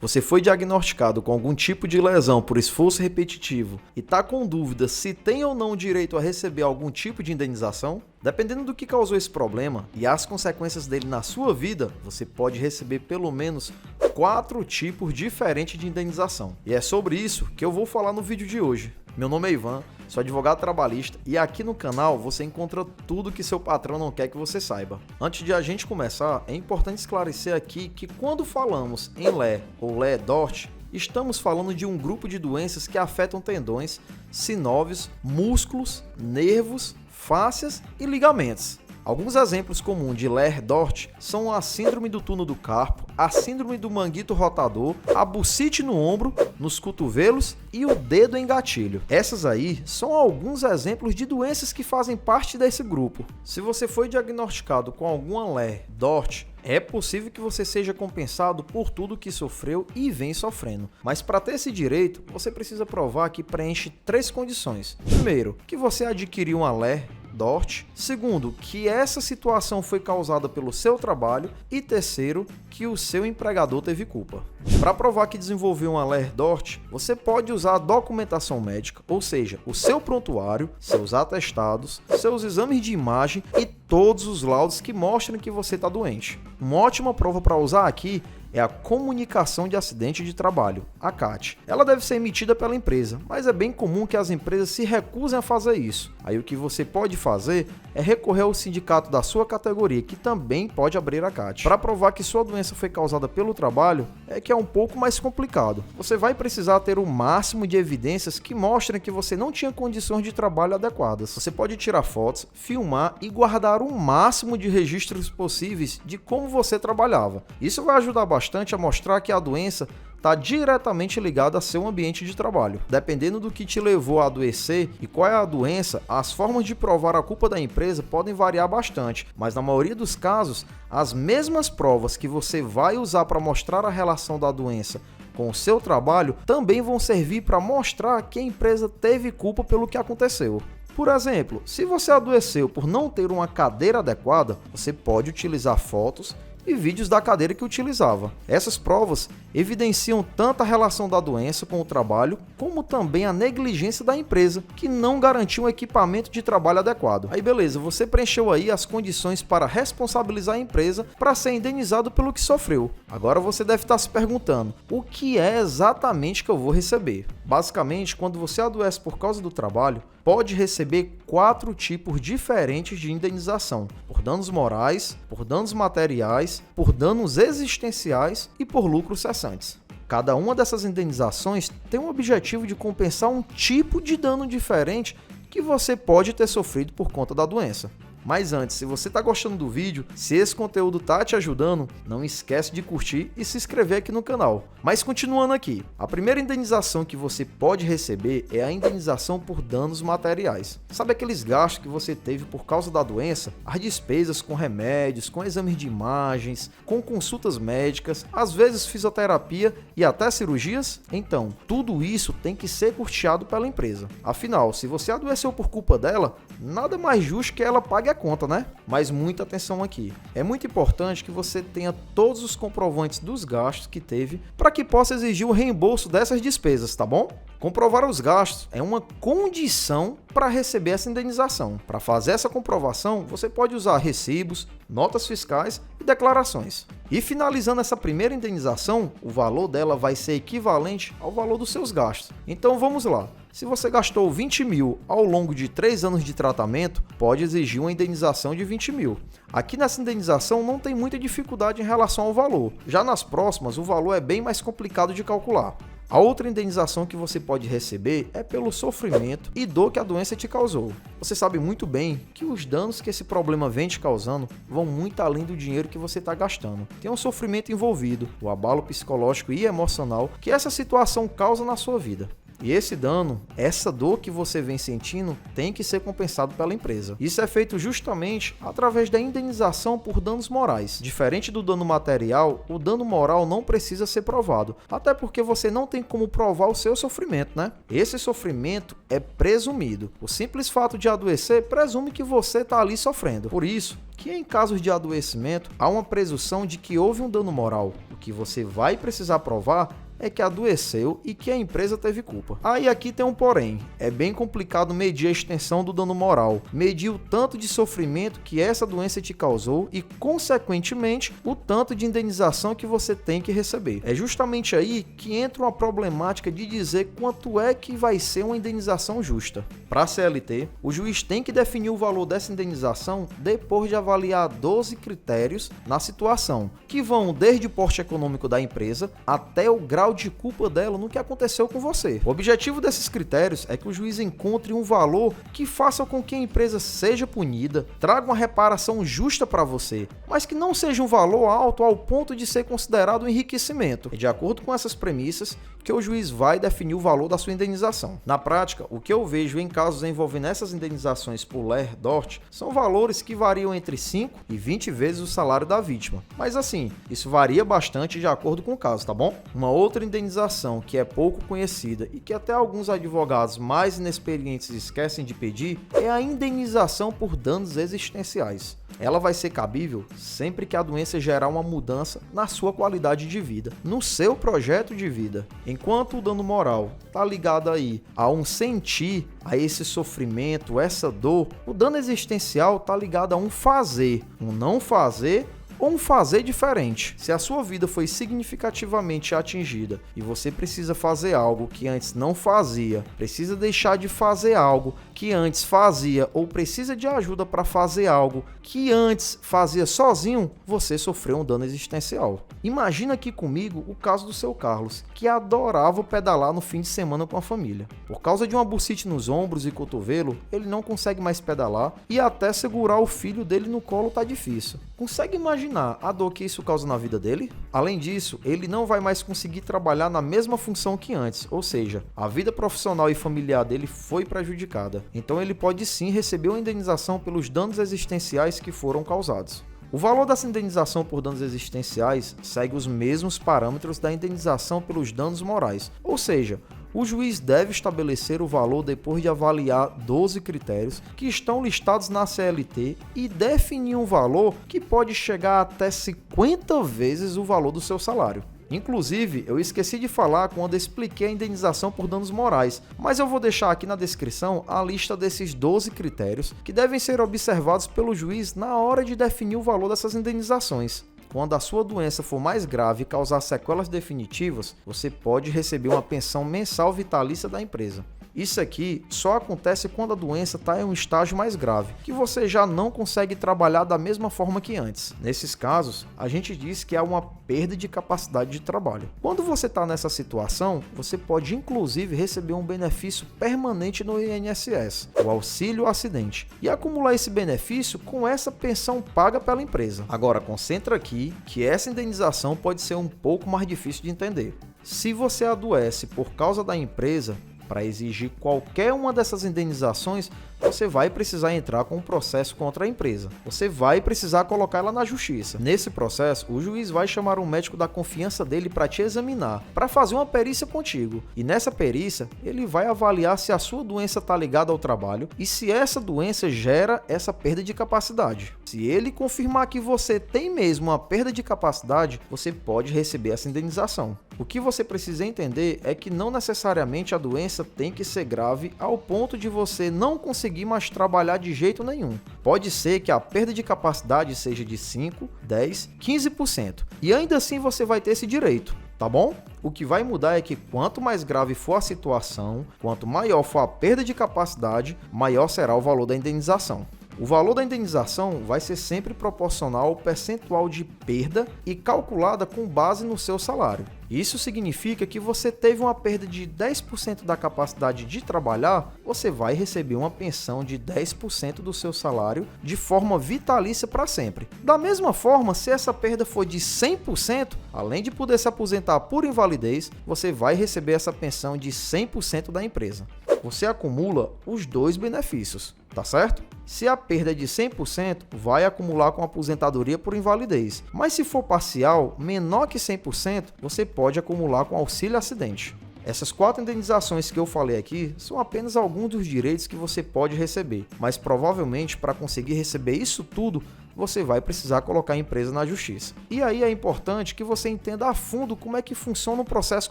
Você foi diagnosticado com algum tipo de lesão por esforço repetitivo e está com dúvida se tem ou não direito a receber algum tipo de indenização? Dependendo do que causou esse problema e as consequências dele na sua vida, você pode receber pelo menos 4 tipos diferentes de indenização. E é sobre isso que eu vou falar no vídeo de hoje. Meu nome é Ivan, sou advogado trabalhista e aqui no canal você encontra tudo que seu patrão não quer que você saiba. Antes de a gente começar, é importante esclarecer aqui que quando falamos em LE ou LE-DORT, estamos falando de um grupo de doenças que afetam tendões, sinóvios, músculos, nervos, fáscias e ligamentos. Alguns exemplos comuns de LE-DORT são a síndrome do túnel do carpo, a síndrome do manguito rotador, a bursite no ombro, nos cotovelos e o dedo em gatilho. Essas aí são alguns exemplos de doenças que fazem parte desse grupo. Se você foi diagnosticado com alguma LE-DORT, é possível que você seja compensado por tudo que sofreu e vem sofrendo. Mas para ter esse direito, você precisa provar que preenche 3 condições. Primeiro, que você adquiriu uma LE-DORT. Segundo, que essa situação foi causada pelo seu trabalho. E terceiro, que o seu empregador teve culpa. Para provar que desenvolveu uma LE-DORT, você pode usar a documentação médica, ou seja, o seu prontuário, seus atestados, seus exames de imagem e todos os laudos que mostram que você está doente. Uma ótima prova para usar aqui é a comunicação de acidente de trabalho, a CAT. Ela deve ser emitida pela empresa, mas é bem comum que as empresas se recusem a fazer isso. Aí o que você pode fazer é recorrer ao sindicato da sua categoria, que também pode abrir a CAT. Para provar que sua doença foi causada pelo trabalho, é que é um pouco mais complicado. Você vai precisar ter o máximo de evidências que mostrem que você não tinha condições de trabalho adequadas. Você pode tirar fotos, filmar e guardar o máximo de registros possíveis de como você trabalhava. Isso vai ajudar bastante a mostrar que a doença está diretamente ligada a seu ambiente de trabalho. Dependendo do que te levou a adoecer e qual é a doença, as formas de provar a culpa da empresa podem variar bastante, mas na maioria dos casos, as mesmas provas que você vai usar para mostrar a relação da doença com o seu trabalho também vão servir para mostrar que a empresa teve culpa pelo que aconteceu. Por exemplo, se você adoeceu por não ter uma cadeira adequada, você pode utilizar fotos e vídeos da cadeira que utilizava. Essas provas evidenciam tanto a relação da doença com o trabalho, como também a negligência da empresa, que não garantiu um equipamento de trabalho adequado. Aí beleza, você preencheu aí as condições para responsabilizar a empresa para ser indenizado pelo que sofreu. Agora você deve estar se perguntando, o que é exatamente que eu vou receber? Basicamente, quando você adoece por causa do trabalho, pode receber 4 tipos diferentes de indenização: por danos morais, por danos materiais, por danos existenciais e por lucros cessantes. Cada uma dessas indenizações tem o objetivo de compensar um tipo de dano diferente que você pode ter sofrido por conta da doença. Mas antes, se você está gostando do vídeo, se esse conteúdo está te ajudando, não esquece de curtir e se inscrever aqui no canal. Mas continuando aqui, a primeira indenização que você pode receber é a indenização por danos materiais. Sabe aqueles gastos que você teve por causa da doença? As despesas com remédios, com exames de imagens, com consultas médicas, às vezes fisioterapia e até cirurgias? Então, tudo isso tem que ser custeado pela empresa. Afinal, se você adoeceu por culpa dela, nada mais justo que ela pague a conta, né? Mas muita atenção aqui. É muito importante que você tenha todos os comprovantes dos gastos que teve para que possa exigir o reembolso dessas despesas, tá bom? Comprovar os gastos é uma condição para receber essa indenização. Para fazer essa comprovação, você pode usar recibos, notas fiscais e declarações. E finalizando essa primeira indenização, o valor dela vai ser equivalente ao valor dos seus gastos. Então vamos lá. Se você gastou 20 mil ao longo de 3 anos de tratamento, pode exigir uma indenização de 20 mil. Aqui nessa indenização não tem muita dificuldade em relação ao valor. Já nas próximas, o valor é bem mais complicado de calcular. A outra indenização que você pode receber é pelo sofrimento e dor que a doença te causou. Você sabe muito bem que os danos que esse problema vem te causando vão muito além do dinheiro que você está gastando. Tem um sofrimento envolvido, o abalo psicológico e emocional que essa situação causa na sua vida. E esse dano, essa dor que você vem sentindo, tem que ser compensado pela empresa. Isso é feito justamente através da indenização por danos morais. Diferente do dano material, o dano moral não precisa ser provado, até porque você não tem como provar o seu sofrimento, né? Esse sofrimento é presumido. O simples fato de adoecer presume que você está ali sofrendo. Por isso, que em casos de adoecimento, há uma presunção de que houve um dano moral. O O que você vai precisar provar é que adoeceu e que a empresa teve culpa. Aí aqui tem um porém, é bem complicado medir a extensão do dano moral, medir o tanto de sofrimento que essa doença te causou e, consequentemente, o tanto de indenização que você tem que receber. É justamente aí que entra uma problemática de dizer quanto é que vai ser uma indenização justa. Para a CLT, o juiz tem que definir o valor dessa indenização depois de avaliar 12 critérios na situação, que vão desde o porte econômico da empresa até o grau de culpa dela no que aconteceu com você. O objetivo desses critérios é que o juiz encontre um valor que faça com que a empresa seja punida, traga uma reparação justa para você, mas que não seja um valor alto ao ponto de ser considerado um enriquecimento. É de acordo com essas premissas que o juiz vai definir o valor da sua indenização. Na prática, o que eu vejo em casos envolvendo essas indenizações por ler, dort, são valores que variam entre 5 e 20 vezes o salário da vítima. Mas assim, isso varia bastante de acordo com o caso, tá bom? Uma outra indenização que é pouco conhecida e que até alguns advogados mais inexperientes esquecem de pedir é a indenização por danos existenciais. Ela vai ser cabível sempre que a doença gerar uma mudança na sua qualidade de vida, no seu projeto de vida. Enquanto o dano moral está ligado aí a um sentir, a esse sofrimento, essa dor, o dano existencial está ligado a um fazer, um não fazer ou um fazer diferente. Se a sua vida foi significativamente atingida e você precisa fazer algo que antes não fazia, precisa deixar de fazer algo que antes fazia ou precisa de ajuda para fazer algo que antes fazia sozinho, você sofreu um dano existencial. Imagina aqui comigo o caso do seu Carlos, que adorava pedalar no fim de semana com a família. Por causa de uma bursite nos ombros e cotovelo, ele não consegue mais pedalar e até segurar o filho dele no colo tá difícil. Consegue imaginar a dor que isso causa na vida dele? Além disso, ele não vai mais conseguir trabalhar na mesma função que antes, ou seja, a vida profissional e familiar dele foi prejudicada. Então ele pode sim receber uma indenização pelos danos existenciais que foram causados. O valor dessa indenização por danos existenciais segue os mesmos parâmetros da indenização pelos danos morais, ou seja, o juiz deve estabelecer o valor depois de avaliar 12 critérios que estão listados na CLT e definir um valor que pode chegar até 50 vezes o valor do seu salário. Inclusive, eu esqueci de falar quando expliquei a indenização por danos morais, mas eu vou deixar aqui na descrição a lista desses 12 critérios que devem ser observados pelo juiz na hora de definir o valor dessas indenizações. Quando a sua doença for mais grave e causar sequelas definitivas, você pode receber uma pensão mensal vitalícia da empresa. Isso aqui só acontece quando a doença está em um estágio mais grave, que você já não consegue trabalhar da mesma forma que antes. Nesses casos, a gente diz que há uma perda de capacidade de trabalho. Quando você está nessa situação, você pode inclusive receber um benefício permanente no INSS, o auxílio acidente, e acumular esse benefício com essa pensão paga pela empresa. Agora, concentra aqui que essa indenização pode ser um pouco mais difícil de entender. Se você adoece por causa da empresa, para exigir qualquer uma dessas indenizações, você vai precisar entrar com um processo contra a empresa. Você vai precisar colocar ela na justiça. Nesse processo, o juiz vai chamar um médico da confiança dele para te examinar, para fazer uma perícia contigo. E nessa perícia, ele vai avaliar se a sua doença está ligada ao trabalho e se essa doença gera essa perda de capacidade. Se ele confirmar que você tem mesmo uma perda de capacidade, você pode receber essa indenização. O que você precisa entender é que não necessariamente a doença tem que ser grave ao ponto de você não conseguir mais trabalhar de jeito nenhum. Pode ser que a perda de capacidade seja de 5, 10, 15%. E ainda assim você vai ter esse direito, tá bom? O que vai mudar é que quanto mais grave for a situação, quanto maior for a perda de capacidade, maior será o valor da indenização. O valor da indenização vai ser sempre proporcional ao percentual de perda e calculada com base no seu salário. Isso significa que você teve uma perda de 10% da capacidade de trabalhar, você vai receber uma pensão de 10% do seu salário de forma vitalícia para sempre. Da mesma forma, se essa perda for de 100%, além de poder se aposentar por invalidez, você vai receber essa pensão de 100% da empresa. Você acumula os dois benefícios, tá certo? Se a perda é de 100%, vai acumular com aposentadoria por invalidez. Mas se for parcial, menor que 100%, você pode acumular com auxílio acidente. Essas 4 indenizações que eu falei aqui são apenas alguns dos direitos que você pode receber, mas provavelmente para conseguir receber isso tudo, você vai precisar colocar a empresa na justiça. E aí é importante que você entenda a fundo como é que funciona um processo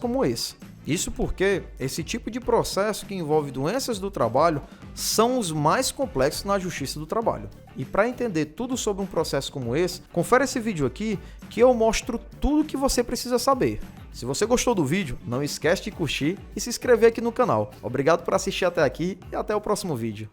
como esse. Isso porque esse tipo de processo que envolve doenças do trabalho são os mais complexos na Justiça do Trabalho. E para entender tudo sobre um processo como esse, confere esse vídeo aqui que eu mostro tudo o que você precisa saber. Se você gostou do vídeo, não esquece de curtir e se inscrever aqui no canal. Obrigado por assistir até aqui e até o próximo vídeo.